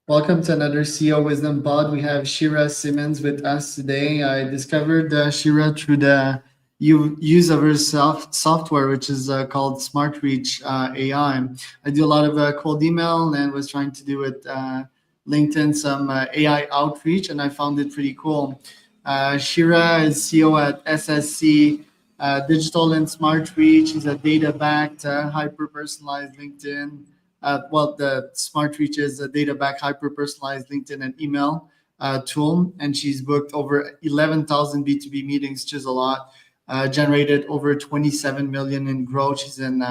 Welcome to another CEO Wisdom Pod. We have Shira Simmonds with us today. I discovered Shira through the use of her software, which is called SmartReach AI. I do a lot of cold email and was trying to do with LinkedIn some AI outreach, and I found it pretty cool. Shira is CEO at SSC Digital and SmartReach. She's a data-backed, hyper-personalized LinkedIn the SmartReach is a data-backed, hyper-personalized LinkedIn and email tool, and she's booked over 11,000 B2B meetings, which is a lot. Generated over 27 million in growth. She's in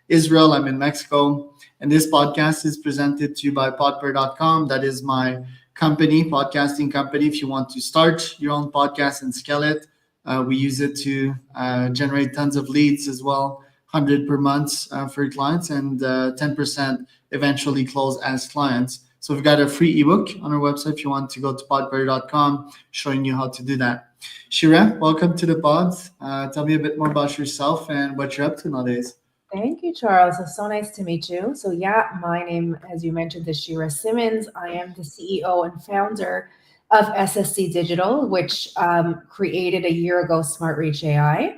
Israel. I'm in Mexico, and this podcast is presented to you by Podper.com. That is my company, podcasting company. If you want to start your own podcast and scale it, we use it to generate tons of leads as well. 100 per month for clients and 10% eventually close as clients. So we've got a free ebook on our website if you want to go to podberry.com showing you how to do that. Shira, welcome to the pod. Tell me a bit more about yourself and what you're up to nowadays. Thank you, Charles. It's so nice to meet you. So yeah, my name, as you mentioned, is Shira Simmonds. I am the CEO and founder of SSC Digital, which created a year ago SmartReach AI.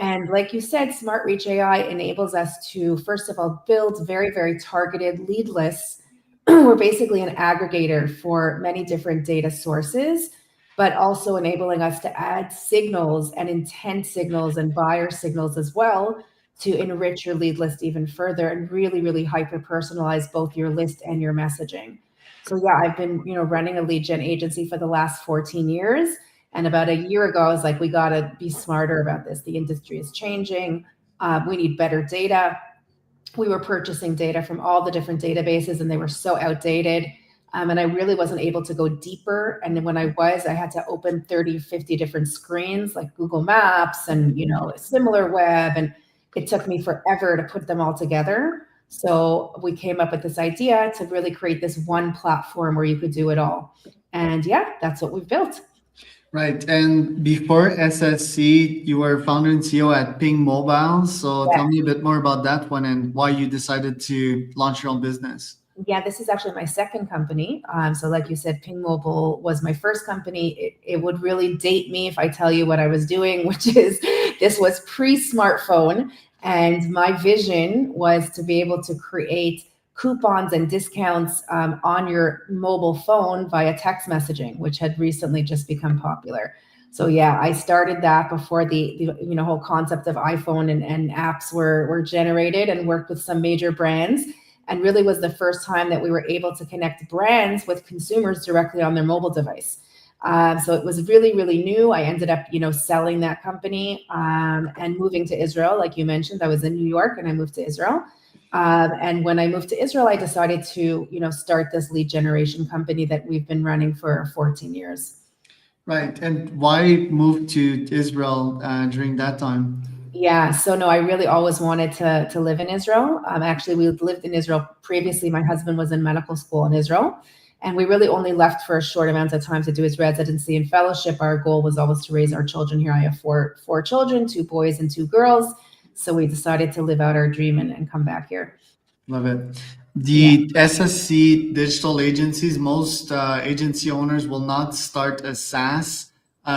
And like you said, SmartReach AI enables us to, first of all, build very, very targeted lead lists. We're basically an aggregator for many different data sources, but also enabling us to add signals and intent signals and buyer signals as well to enrich your lead list even further and really, really hyper-personalize both your list and your messaging. So yeah, I've been, running a lead gen agency for the last 14 years. And about a year ago, I was like, we got to be smarter about this. The industry is changing. We need better data. We were purchasing data from all the different databases and they were so outdated. And I really wasn't able to go deeper. And then when I was, I had to open 30, 50 different screens like Google Maps and, similar web. And it took me forever to put them all together. So we came up with this idea to really create this one platform where you could do it all. And yeah, that's what we've built. Right. And before SSC, you were founder and CEO at Ping Mobile. So tell me a bit more about that one and why you decided to launch your own business. Yeah, this is actually my second company. So like you said, Ping Mobile was my first company. It would really date me if I tell you what I was doing, which is this was pre-smartphone. And my vision was to be able to create coupons and discounts on your mobile phone via text messaging, which had recently just become popular. So yeah, I started that before the whole concept of iPhone and apps were generated, and worked with some major brands, and really was the first time that we were able to connect brands with consumers directly on their mobile device. So it was really, really new. I ended up, selling that company and moving to Israel. Like you mentioned, I was in New York and I moved to Israel. And when I moved to Israel, I decided to, start this lead generation company that we've been running for 14 years. Right. And why move to Israel during that time? Yeah, so no, I really always wanted to live in Israel. Actually, we lived in Israel previously. My husband was in medical school in Israel, and we really only left for a short amount of time to do his residency and fellowship. Our goal was always to raise our children here. I have four children, 2 boys and 2 girls. So we decided to live out our dream and come back here. Love it. The SSC digital agencies, most agency owners will not start a SaaS.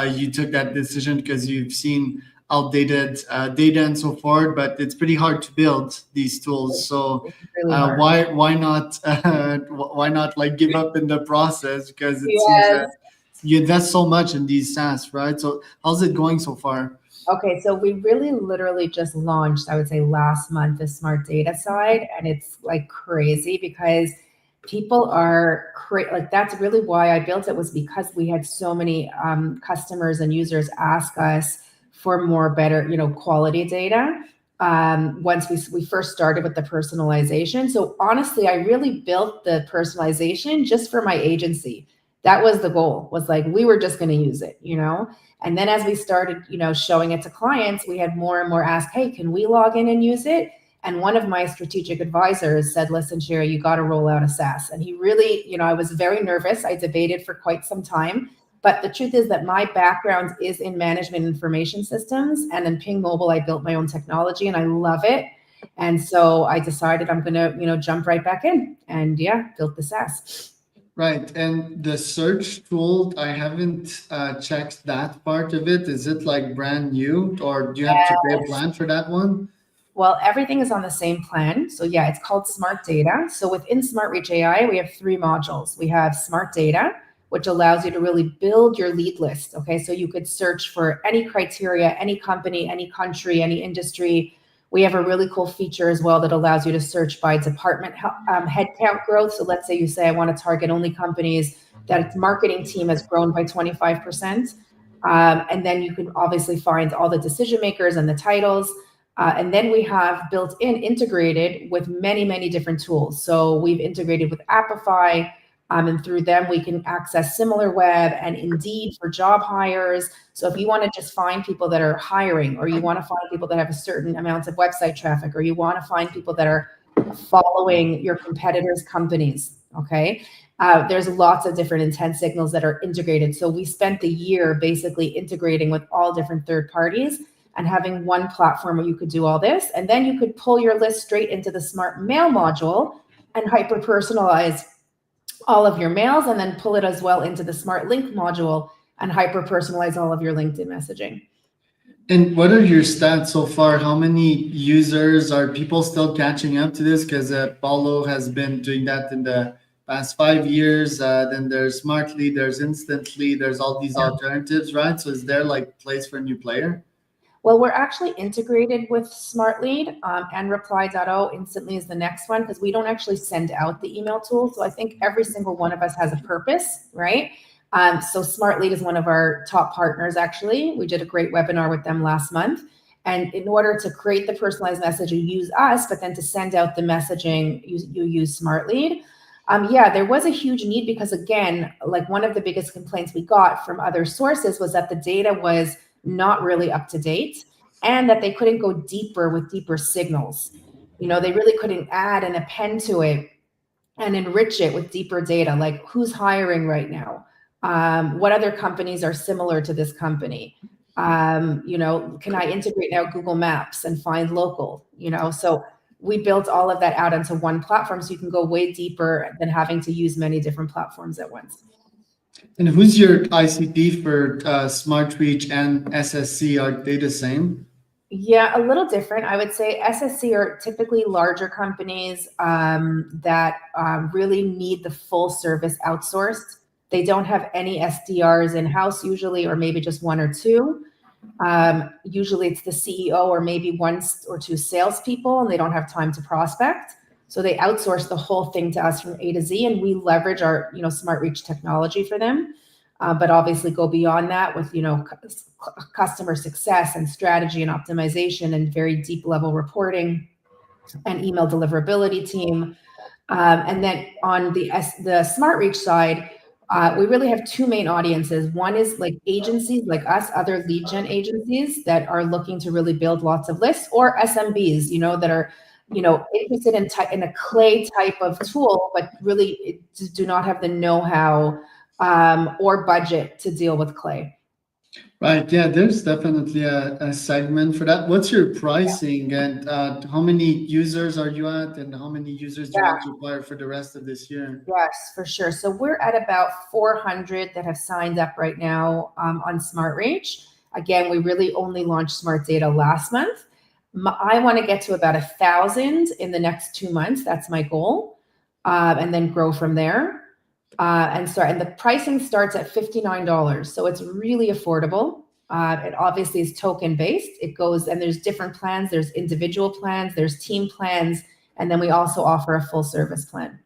You took that decision because you've seen outdated data and so forth, but it's pretty hard to build these tools. So why not like give up in the process? Because it seems that you invest so much in these SaaS, right? So how's it going so far? Okay, so we really literally just launched, I would say last month, the smart data side, and it's like crazy because people are like, that's really why I built it, was because we had so many customers and users ask us for more better, quality data. Once we first started with the personalization. So honestly, I really built the personalization just for my agency. That was the goal, was like, we were just going to use it, And then as we started, showing it to clients, we had more and more ask, hey, can we log in and use it? And one of my strategic advisors said, listen, Shira, you got to roll out a SaaS. And he really, I was very nervous. I debated for quite some time. But the truth is that my background is in management information systems. And in Ping Mobile, I built my own technology and I love it. And so I decided I'm going to, jump right back in and built the SaaS. Right. And the search tool, I haven't checked that part of it. Is it like brand new, or do you have to pay a plan for that one? Well, everything is on the same plan. So yeah, it's called Smart Data. So within SmartReach AI, we have three modules. We have Smart Data, which allows you to really build your lead list. Okay, so you could search for any criteria, any company, any country, any industry. We have a really cool feature as well that allows you to search by department headcount growth. So let's say you say, I want to target only companies that its marketing team has grown by 25%. And then you can obviously find all the decision makers and the titles. And then we have built in integrated with many, many different tools. So we've integrated with Appify, and through them we can access SimilarWeb and Indeed for job hires. So if you want to just find people that are hiring, or you want to find people that have a certain amount of website traffic, or you want to find people that are following your competitors' companies, okay? There's lots of different intent signals that are integrated. So we spent the year basically integrating with all different third parties and having one platform where you could do all this. And then you could pull your list straight into the Smart Mail module and hyper personalize all of your mails, and then pull it as well into the Smart Link module and hyper personalize all of your LinkedIn messaging. And what are your stats so far? How many users are people still catching up to this? Because Paulo has been doing that in the past 5 years. Then there's Smartlead, there's Instantly, there's all these alternatives, right? So is there like place for a new player? Well, we're actually integrated with Smartlead, and Reply.0 instantly is the next one, because we don't actually send out the email tool. So I think every single one of us has a purpose, right? So Smartlead is one of our top partners, actually. We did a great webinar with them last month. And in order to create the personalized message, you use us, but then to send out the messaging, you use Smartlead. Yeah, there was a huge need, because again, like one of the biggest complaints we got from other sources was that the data was not really up to date, and that they couldn't go deeper with deeper signals. You know, they really couldn't add and append to it and enrich it with deeper data, like who's hiring right now, what other companies are similar to this company, you know, can I integrate now Google Maps and find local, you know? So we built all of that out onto one platform, so you can go way deeper than having to use many different platforms at once. And who's your ICP for SmartReach and SSC? Are they the same? Yeah, a little different. I would say SSC are typically larger companies that really need the full service outsourced. They don't have any SDRs in-house usually, or maybe just one or two. Usually it's the CEO or maybe one or two salespeople, and they don't have time to prospect. So they outsource the whole thing to us from A to Z, and we leverage our, you know, SmartReach technology for them. But obviously go beyond that with, you know, customer success and strategy and optimization and very deep level reporting and email deliverability team. And then on the SmartReach side, we really have two main audiences. One is like agencies like us, other lead gen agencies that are looking to really build lots of lists, or SMBs, you know, that are, you know, interested in a clay type of tool, but really do not have the know-how or budget to deal with clay. Right. Yeah, there's definitely a segment for that. What's your pricing, and how many users are you at, and how many users do you Yeah. want to acquire for the rest of this year? Yes, for sure. So we're at about 400 that have signed up right now on SmartReach. Again, we really only launched Smart Data last month. I want to get to about 1,000 in the next 2 months. That's my goal, and then grow from there. And the pricing starts at $59, so it's really affordable. It obviously is token based. It goes, and there's different plans. There's individual plans. There's team plans, and then we also offer a full service plan.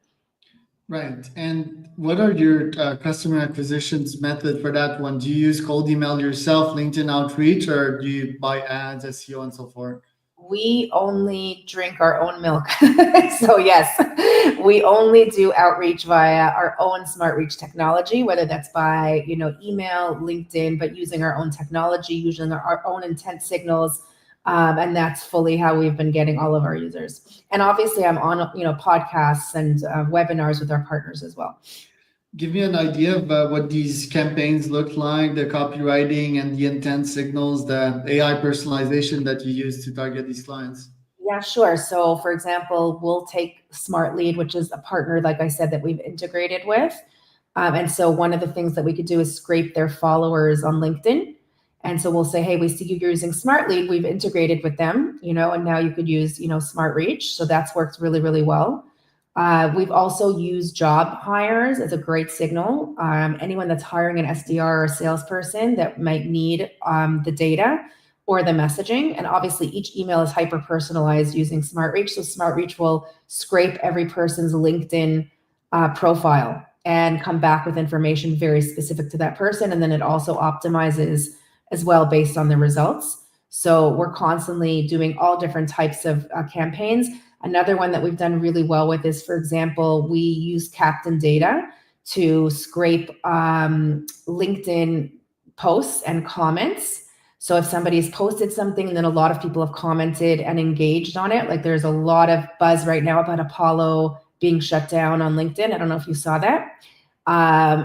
Right. And what are your customer acquisitions method for that one? Do you use cold email yourself, LinkedIn outreach, or do you buy ads, SEO, and so forth? We only drink our own milk. So yes, we only do outreach via our own SmartReach technology, whether that's by, you know, email, LinkedIn, but using our own technology, using our own intent signals. And that's fully how we've been getting all of our users. And obviously I'm on, you know, podcasts and webinars with our partners as well. Give me an idea of what these campaigns look like, the copywriting and the intent signals, the AI personalization that you use to target these clients. Yeah, sure. So for example, we'll take Smartlead, which is a partner, like I said, that we've integrated with. And so one of the things that we could do is scrape their followers on LinkedIn. And so we'll say, hey, we see you're using Smartlead. We've integrated with them, and now you could use, SmartReach. So that's worked really, really well. We've also used job hires as a great signal. Anyone that's hiring an SDR or a salesperson that might need the data or the messaging. And obviously each email is hyper personalized using SmartReach. So SmartReach will scrape every person's LinkedIn profile and come back with information very specific to that person. And then it also optimizes as well based on the results. So we're constantly doing all different types of campaigns. Another one that we've done really well with is, for example, we use Captain data to scrape LinkedIn posts and comments. So if somebody's posted something and then a lot of people have commented and engaged on it, like there's a lot of buzz right now about Apollo being shut down on LinkedIn. I don't know if you saw that.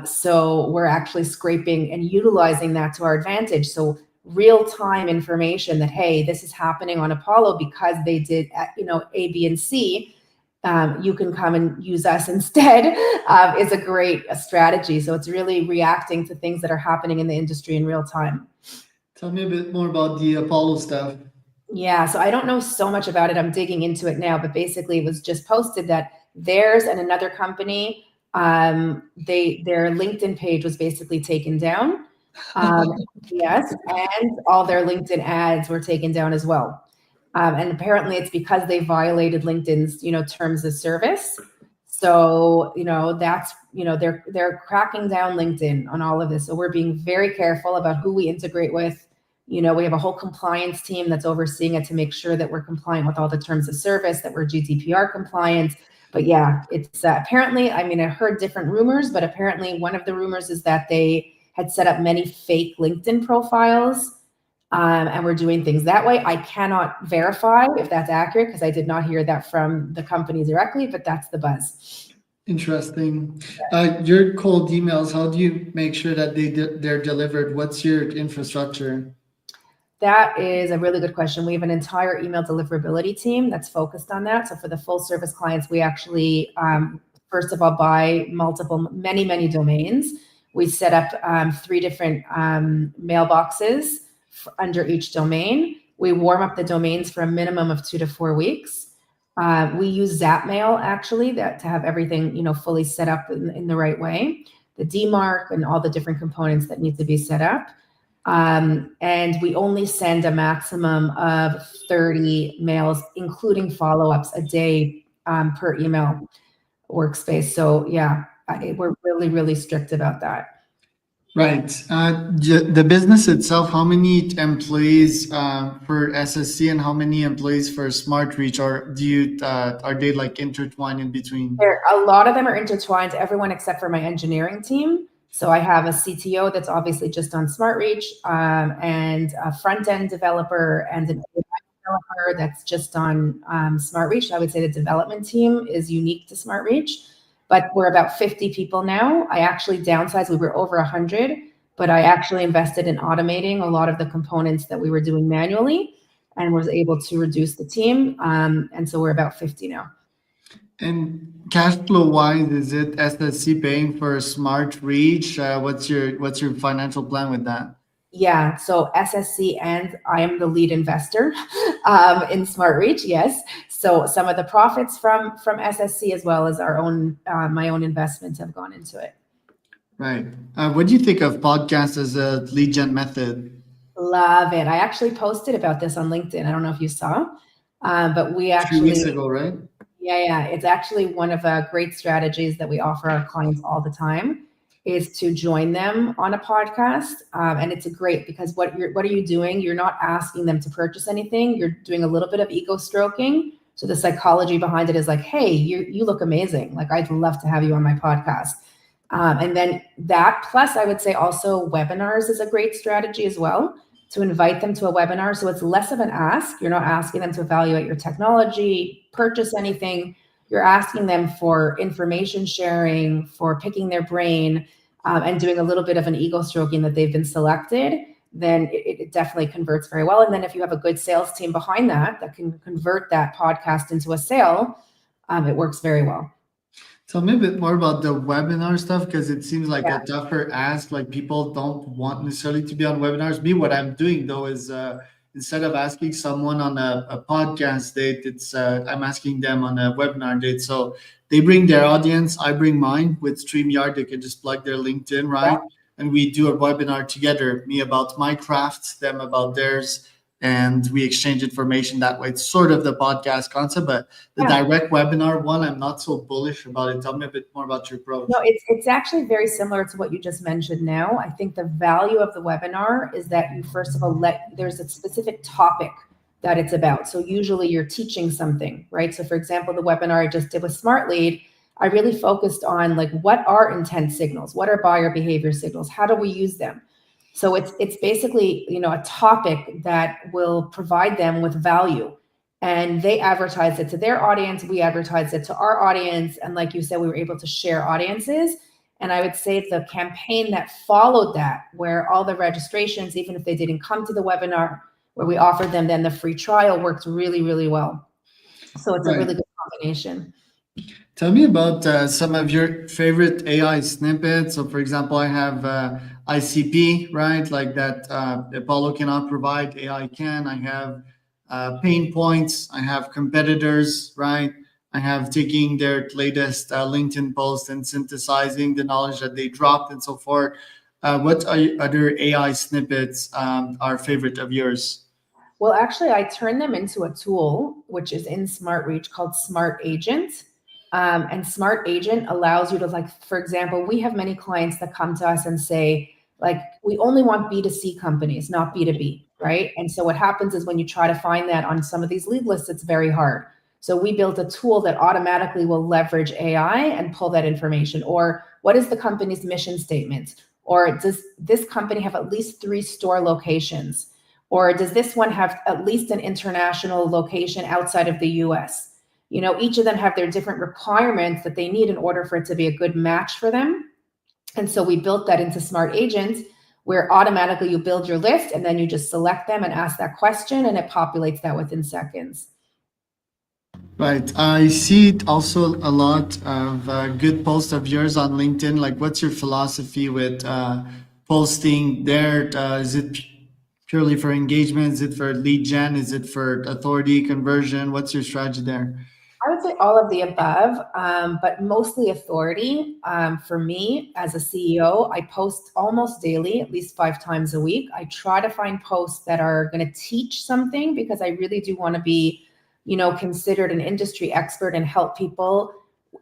So we're actually scraping and utilizing that to our advantage. So real-time information that, hey, this is happening on Apollo because they did, A, B, and C. You can come and use us instead is a great strategy. So it's really reacting to things that are happening in the industry in real time. Tell me a bit more about the Apollo stuff. Yeah, so I don't know so much about it. I'm digging into it now, but basically it was just posted that theirs and another company, their LinkedIn page was basically taken down. Yes, and all their LinkedIn ads were taken down as well. And apparently it's because they violated LinkedIn's, terms of service. So, that's, they're cracking down LinkedIn on all of this. So we're being very careful about who we integrate with. We have a whole compliance team that's overseeing it to make sure that we're compliant with all the terms of service, that we're GDPR compliant. But yeah, it's apparently, I heard different rumors, but apparently one of the rumors is that they had set up many fake LinkedIn profiles and we're doing things that way. I cannot verify if that's accurate because I did not hear that from the company directly, but that's the buzz. Interesting. Your cold emails, how do you make sure that they're delivered? What's your infrastructure? That is a really good question. We have an entire email deliverability team that's focused on that. So for the full service clients, we actually, first of all, buy many domains. We set up 3 different mailboxes under each domain. We warm up the domains for a minimum of 2 to 4 weeks. We use Zapmail actually to have everything, fully set up in the right way. The DMARC and all the different components that need to be set up. And we only send a maximum of 30 mails, including follow-ups a day per email workspace. So yeah, we're really, really strict about that. Right. The business itself, how many employees for SSC and how many employees for SmartReach, or are they like intertwined in between? A lot of them are intertwined, everyone except for my engineering team. So I have a CTO that's obviously just on SmartReach, and a front-end developer and an AI developer that's just on SmartReach. I would say the development team is unique to SmartReach, but we're about 50 people now. I actually downsized. We were over 100, but I actually invested in automating a lot of the components that we were doing manually and was able to reduce the team. And so we're about 50 now. And cash flow wise, is it SSC paying for SmartReach? What's your financial plan with that? Yeah, so SSC, and I am the lead investor in SmartReach. Yes, so some of the profits from SSC as well as my own investments have gone into it. Right. What do you think of podcasts as a lead gen method? Love it. I actually posted about this on LinkedIn. I don't know if you saw, but we actually 2 weeks ago, right? Yeah. It's actually one of the great strategies that we offer our clients all the time is to join them on a podcast. And it's great because what are you doing? You're not asking them to purchase anything. You're doing a little bit of ego stroking. So the psychology behind it is like, hey, you look amazing. Like, I'd love to have you on my podcast. And then that, plus I would say also webinars is a great strategy as well, to invite them to a webinar. So it's less of an ask. You're not asking them to evaluate your technology, purchase anything. You're asking them for information sharing, for picking their brain, and doing a little bit of an ego stroking that they've been selected. Then it definitely converts very well. And then if you have a good sales team behind that can convert that podcast into a sale, it works very well. Tell me a bit more about the webinar stuff because it seems like Yeah. a tougher ask. Like people don't want necessarily to be on webinars. Me, what I'm doing though is instead of asking someone on a podcast date, it's I'm asking them on a webinar date. So they bring their audience, I bring mine with StreamYard. They can just plug their LinkedIn, right? And we do a webinar together. Me about my craft, them about theirs, and we exchange information that way. It's sort of the podcast concept, but the Yeah. direct webinar one, I'm not so bullish about it. Tell me a bit more about your No, approach. it's actually very similar to what you just mentioned now. I think the value of the webinar is that you first of all there's a specific topic that it's about. So usually you're teaching something, right? So for example, the webinar I just did with Smartlead, I really focused on like what are intent signals? What are buyer behavior signals? How do we use them? So it's basically, a topic that will provide them with value. And they advertised it to their audience, we advertised it to our audience, and like you said, we were able to share audiences. And I would say the campaign that followed that, where all the registrations, even if they didn't come to the webinar, where we offered them then the free trial, worked really, really well. So it's a Right. really good combination. Tell me about some of your favorite AI snippets. So, for example, I have ICP, right? Like that Apollo cannot provide, AI can. I have pain points. I have competitors, right? I have taking their latest LinkedIn post and synthesizing the knowledge that they dropped and so forth. What are other AI snippets are favorite of yours? Well, actually, I turned them into a tool, which is in SmartReach called Smart Agent. And Smart Agent allows you to, like, for example, we have many clients that come to us and say, like, we only want B2C companies, not B2B, right? And so what happens is when you try to find that on some of these lead lists, it's very hard. So we built a tool that automatically will leverage AI and pull that information. Or what is the company's mission statement? Or does this company have at least 3 store locations? Or does this one have at least an international location outside of the US? Each of them have their different requirements that they need in order for it to be a good match for them. And so we built that into Smart Agent, where automatically you build your list and then you just select them and ask that question, and it populates that within seconds. Right. I see also a lot of good posts of yours on LinkedIn. Like, what's your philosophy with posting there? Is it purely for engagement? Is it for lead gen? Is it for authority conversion? What's your strategy there? I would say all of the above, but mostly authority. For me as a CEO, I post almost daily, at least 5 times a week. I try to find posts that are going to teach something because I really do want to be, considered an industry expert and help people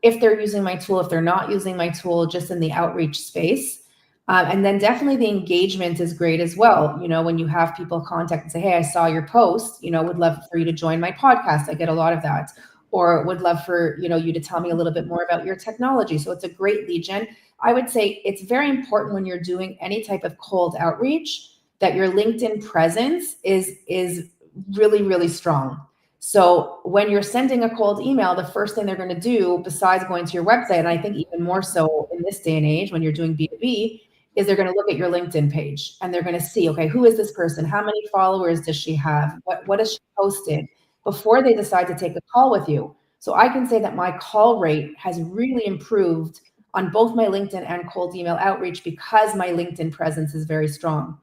if they're using my tool, if they're not using my tool, just in the outreach space. And then definitely the engagement is great as well. When you have people contact and say, hey, I saw your post, would love for you to join my podcast. I get a lot of that. Or would love for you to tell me a little bit more about your technology. So it's a great lead gen. I would say it's very important when you're doing any type of cold outreach that your LinkedIn presence is really, really strong. So when you're sending a cold email, the first thing they're going to do, besides going to your website, and I think even more so in this day and age when you're doing B2B, is they're going to look at your LinkedIn page and they're going to see, okay, who is this person? How many followers does she have? What has she posted? Before they decide to take a call with you. So I can say that my call rate has really improved on both my LinkedIn and cold email outreach because my LinkedIn presence is very strong.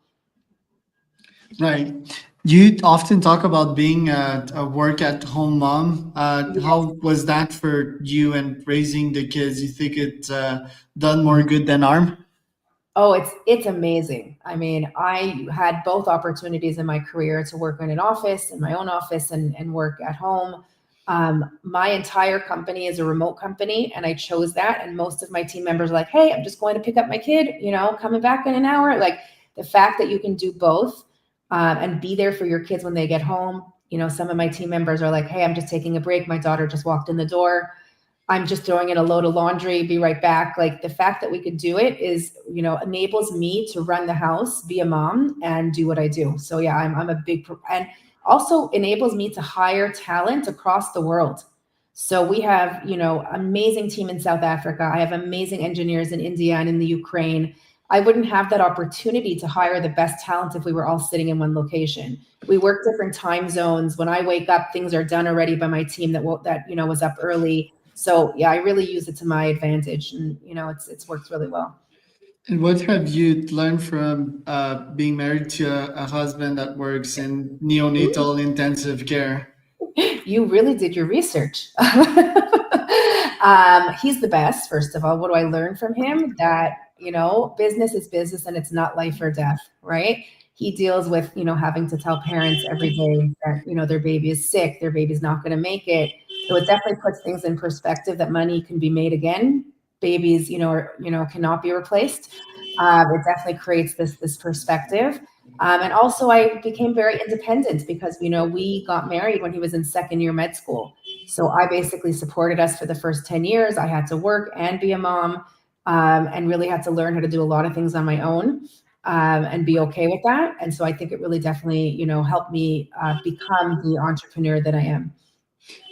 Right. You often talk about being a work at home mom. Yes. How was that for you and raising the kids? You think it done more good than harm? Oh, it's amazing. I mean, I had both opportunities in my career to work in an office, in my own office, and work at home. My entire company is a remote company, and I chose that. And most of my team members are like, hey, I'm just going to pick up my kid, coming back in an hour. Like the fact that you can do both and be there for your kids when they get home. Some of my team members are like, hey, I'm just taking a break. My daughter just walked in the door. I'm just throwing in a load of laundry, be right back. Like the fact that we could do it is, enables me to run the house, be a mom, and do what I do. So yeah, I'm a big, and also enables me to hire talent across the world. So we have, amazing team in South Africa. I have amazing engineers in India and in the Ukraine. I wouldn't have that opportunity to hire the best talent if we were all sitting in one location. We work different time zones. When I wake up, things are done already by my team that was up early. So yeah, I really use it to my advantage, and it's worked really well. And what have you learned from being married to a husband that works in neonatal intensive care? You really did your research. He's the best, first of all. What do I learn from him? That, business is business and it's not life or death, right? He deals with, having to tell parents every day that, their baby is sick, their baby's not going to make it. So it definitely puts things in perspective that money can be made again. Babies, cannot be replaced. It definitely creates this perspective. And also, I became very independent because, we got married when he was in second year med school. So I basically supported us for the first 10 years. I had to work and be a mom, and really had to learn how to do a lot of things on my own, and be okay with that. And so I think it really definitely, helped me become the entrepreneur that I am.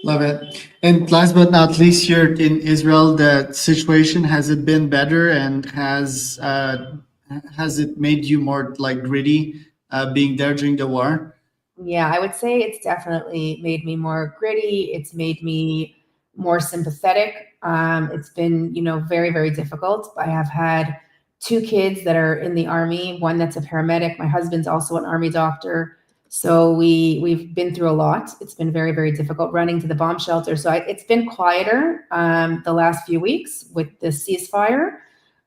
Love it. And last but not least, here in Israel, the situation, has it been better, and has it made you more like gritty being there during the war? Yeah, I would say it's definitely made me more gritty. It's made me more sympathetic. It's been, very, very difficult. I have had two kids that are in the army, one that's a paramedic. My husband's also an army doctor. So we've been through a lot. It's been very, very difficult running to the bomb shelter. So it's been quieter the last few weeks with the ceasefire.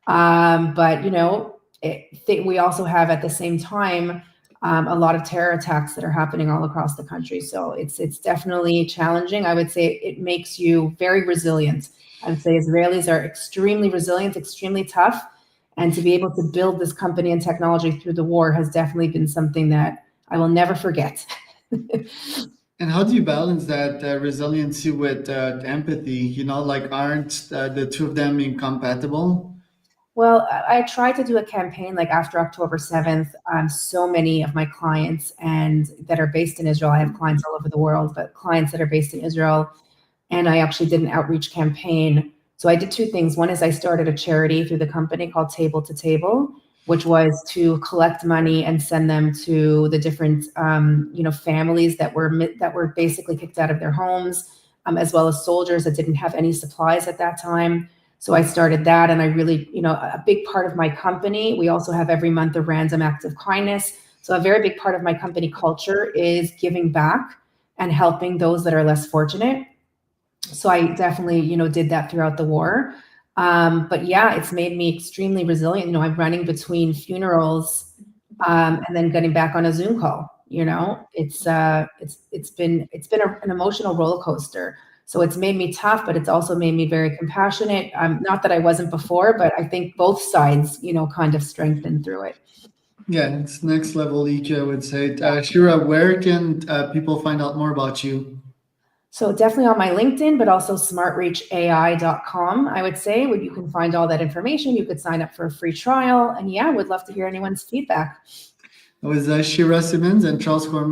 But we also have at the same time a lot of terror attacks that are happening all across the country. So it's definitely challenging. I would say it makes you very resilient. I would say Israelis are extremely resilient, extremely tough, and to be able to build this company and technology through the war has definitely been something that I will never forget. And how do you balance that resiliency with empathy? Like, aren't the two of them incompatible? Well, I tried to do a campaign like after October 7th. So many of my clients and that are based in Israel, I have clients all over the world, but clients that are based in Israel, and I actually did an outreach campaign. So I did two things. One is I started a charity through the company called Table to Table, which was to collect money and send them to the different, families that were basically kicked out of their homes, as well as soldiers that didn't have any supplies at that time. So I started that, and I really, a big part of my company, we also have every month a random act of kindness. So a very big part of my company culture is giving back and helping those that are less fortunate. So I definitely, did that throughout the war. But yeah, it's made me extremely resilient. I'm running between funerals, and then getting back on a Zoom call. It's been an emotional roller coaster. So it's made me tough, but it's also made me very compassionate. Not that I wasn't before, but I think both sides, kind of strengthened through it. Yeah, it's next level EQ, I would say. Shira, where can people find out more about you? So definitely on my LinkedIn, but also smartreachai.com, I would say, where you can find all that information. You could sign up for a free trial. And yeah, would love to hear anyone's feedback. It was Shira Simmonds and Charles Cormier.